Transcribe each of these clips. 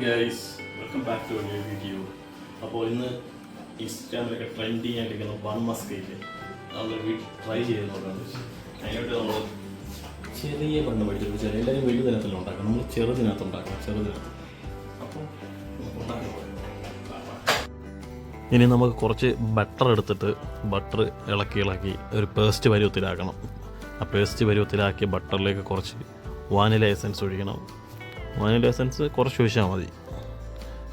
Guys, welcome back to new video. അപ്പോൾ ഇന്ന് ഇൻസ്റ്റാഗ്രാമിലൊക്കെ ട്രെൻഡിങ് ആയിട്ടിരിക്കുന്ന ബൺ മസ്ക് ഇല്ലേ, നമ്മൾ വീട്ടിൽ ട്രൈ ചെയ്ത് നോക്കാമെന്ന് വെച്ചു. അതിനായിട്ട് നമ്മൾ ചെറിയ ബണ്ണ് മേടിച്ചിട്ട് ചെറിയ എല്ലാവരും വലുതിനകത്തല്ല ഉണ്ടാക്കാം, നമ്മൾ ചെറുതിനകത്ത് ഉണ്ടാക്കാം. അപ്പോൾ ഇനി നമുക്ക് കുറച്ച് ബട്ടർ എടുത്തിട്ട് ബട്ടർ ഇളക്കി ഒരു പേസ്റ്റ് പരുവത്തിലാക്കണം. ആ പേസ്റ്റ് പരുവത്തിലാക്കിയ ബട്ടറിലേക്ക് കുറച്ച് വാനില എസൻസ് ഒഴിക്കണം. വാനില എസൻസ് കുറച്ച് ഒഴിച്ചാൽ മതി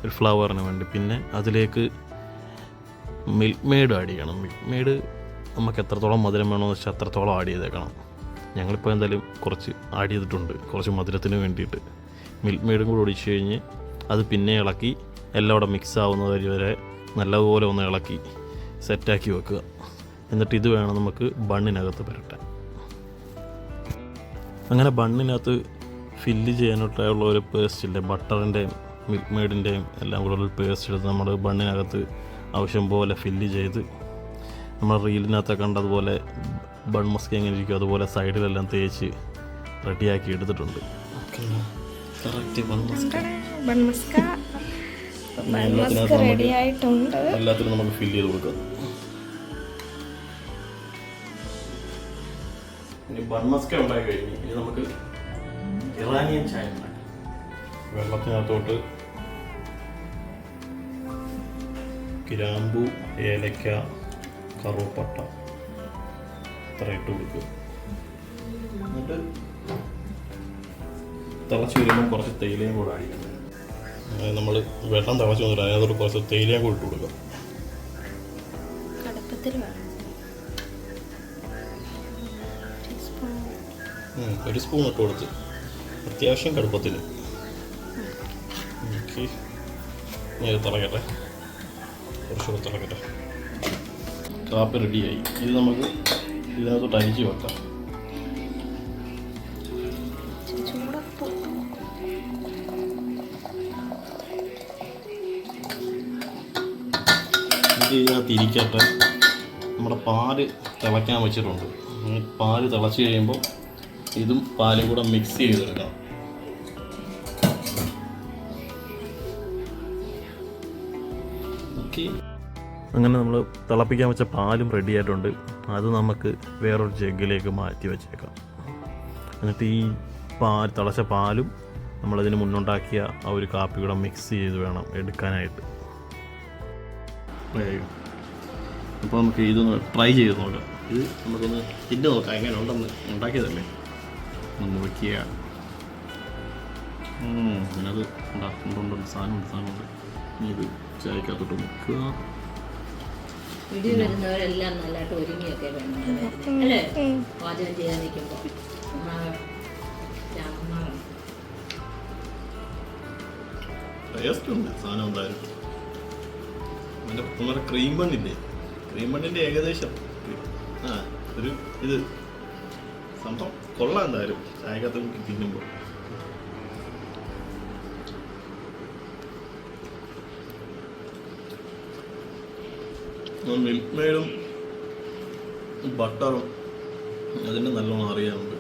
ഒരു ഫ്ലവറിന് വേണ്ടി. പിന്നെ അതിലേക്ക് മിൽക്ക് മെയ്ഡ് ആഡ് ചെയ്യണം. മിൽക്ക് മെയ്ഡ് നമുക്ക് എത്രത്തോളം മധുരം വേണമെന്ന് വെച്ചാൽ അത്രത്തോളം ആഡ് ചെയ്തേക്കണം. ഞങ്ങളിപ്പോൾ എന്തായാലും കുറച്ച് ആഡ് ചെയ്തിട്ടുണ്ട്, കുറച്ച് മധുരത്തിന് വേണ്ടിയിട്ട്. മിൽക്ക് മെയ്ഡും കൂടി ഒഴിച്ച് കഴിഞ്ഞ് അത് പിന്നെ ഇളക്കി എല്ലാം കൂടെ മിക്സ് ആവുന്നത് വരെ നല്ലപോലെ ഒന്ന് ഇളക്കി സെറ്റാക്കി വെക്കുക. എന്നിട്ട് ഇത് വേണം നമുക്ക് ബണ്ണിനകത്ത് പുരട്ടാൻ. അങ്ങനെ ബണ്ണിനകത്ത് ഫില്ല് ചെയ്യാനായിട്ടുള്ള ഒരു പേസ്റ്റ് ഇല്ലേ, ബട്ടറിൻ്റെയും മിൽക്ക് മെയ്ഡിൻ്റെയും എല്ലാം കൂടെ ഒരു പേസ്റ്റ് എടുത്ത് നമ്മൾ ബണ്ണിനകത്ത് ആവശ്യം പോലെ ഫില്ല് ചെയ്ത് നമ്മൾ റീലിനകത്തൊക്കെ കണ്ടതുപോലെ ബൺ മസ്ക് എങ്ങനെ ഇരിക്കും അതുപോലെ സൈഡിലെല്ലാം തേച്ച് റെഡിയാക്കി എടുത്തിട്ടുണ്ട്. എല്ലാത്തിനും നമുക്ക് ഫില്ല് ചെയ്ത് കൊടുക്കാം. ഇനി ബൺ മസ്ക ഉണ്ടാക്കി കഴിഞ്ഞ് ഇനി നമുക്ക് ഇറാനിയൻ ചായ ഉണ്ടാക്കാം. വെള്ളത്തിനകത്തോട്ട് ഗ്രാമ്പു, ഏലക്ക, കറുവപ്പട്ട ഇത്ര ഇട്ട് കൊടുക്കുക. എന്നിട്ട് തിളച്ച് വരുമ്പോൾ കുറച്ച് തേയിലയും കൂടെ അടിക്കണം. നമ്മൾ വെള്ളം തിളച്ച് വന്നിട്ട് അതിനകത്തോട്ട് കുറച്ച് തേയിലയും കൂടി ഇട്ട് കൊടുക്കുക. ഒരു സ്പൂൺ ഇട്ട് കൊടുത്ത് അത്യാവശ്യം കടുപ്പത്തിന്. ഓക്കെ, ഞാൻ തിളക്കട്ടെ, കുറച്ചുകൂടെ തിളക്കട്ടെ. കാപ്പി റെഡിയായി. ഇത് നമുക്ക് ഇതിനകത്തോട്ട് അരിച്ച് വെക്കാം. ഇതിനകത്ത് ഇരിക്കട്ടെ. നമ്മുടെ പാല് തിളയ്ക്കാൻ വെച്ചിട്ടുണ്ട്. പാല് തിളച്ച് കഴിയുമ്പോൾ ഇതും പാലും കൂടെ മിക്സ് ചെയ്തെടുക്കണം. ഓക്കെ, അങ്ങനെ നമ്മൾ തിളപ്പിക്കാൻ വെച്ച പാലും റെഡി ആയിട്ടുണ്ട്. അത് നമുക്ക് വേറൊരു ജഗ്ഗിലേക്ക് മാറ്റി വെച്ചേക്കാം. എന്നിട്ട് ഈ തിളച്ച പാലും നമ്മളതിന് മുന്നുണ്ടാക്കിയ ആ ഒരു കാപ്പി കൂടെ മിക്സ് ചെയ്ത് വേണം എടുക്കാനായിട്ട്. അപ്പോൾ നമുക്ക് ഇതൊന്ന് ട്രൈ ചെയ്ത് നോക്കാം. ഇത് നമുക്കൊന്ന് തിന്ന് നോക്കാം എങ്ങനെ ഉണ്ടെന്ന്. ഉണ്ടാക്കിയതല്ലേ, ഒന്ന് മുറിക്കുക. അതിനത് ഉണ്ടാക്കുന്നുണ്ട്, സാധനമുണ്ട്. ഇനി ഇത് ചായക്കകത്തോട്ട് മുക്കുക. വരുന്നവരെല്ലാം നല്ലതായിട്ട് ഒരുങ്ങിയൊക്കെ വേണം അല്ലേ പാചകം ചെയ്യാൻ നിൽക്കുമ്പോൾ. ടേസ്റ്റ് ഉണ്ട് സാധനം എന്തായാലും. അതിൻ്റെ നമ്മുടെ ക്രീം ബണ്ണില്ലേ, ക്രീം ബണ്ണിൻ്റെ ഏകദേശം ഒരു ഇത് സംഭവം കൊള്ളാം എന്തായാലും ചായക്കകത്ത് മുക്കി തിന്നുമ്പോൾ. മിൽക്ക് മെയ്ഡും ബട്ടറും അതിന് നല്ലോണം അറിയാറുണ്ട്.